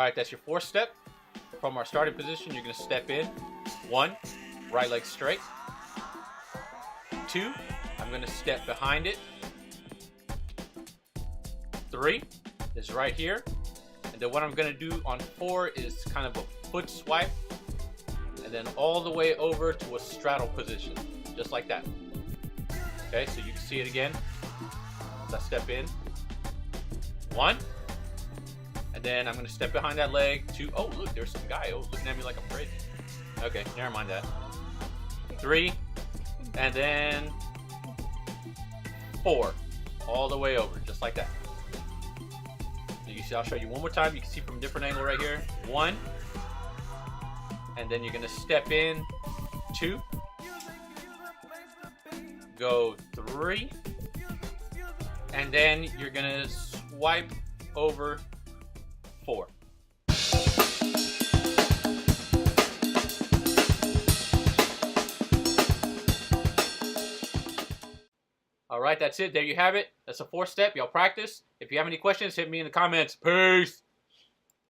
Alright, that's your fourth step. From our starting position, you're going to step in. 1, right leg straight. 2, I'm going to step behind it. 3 is right here. And then what I'm going to do on 4 is kind of a foot swipe. And then all the way over to a straddle position. Just like that. Okay, so you can see it again. As I step in. 1. And then I'm going to step behind that leg. 2. Oh, look, there's some guy. Oh, looking at me like I'm crazy. Okay, never mind that. 3. And then 4. All the way over, just like that. You can see, I'll show you one more time. You can see from a different angle right here. 1. And then you're going to step in. 2. Go 3. And then you're going to swipe over 4. Alright, that's it. There you have it. That's a 4th step. Y'all practice. If you have any questions, hit me in the comments. Peace.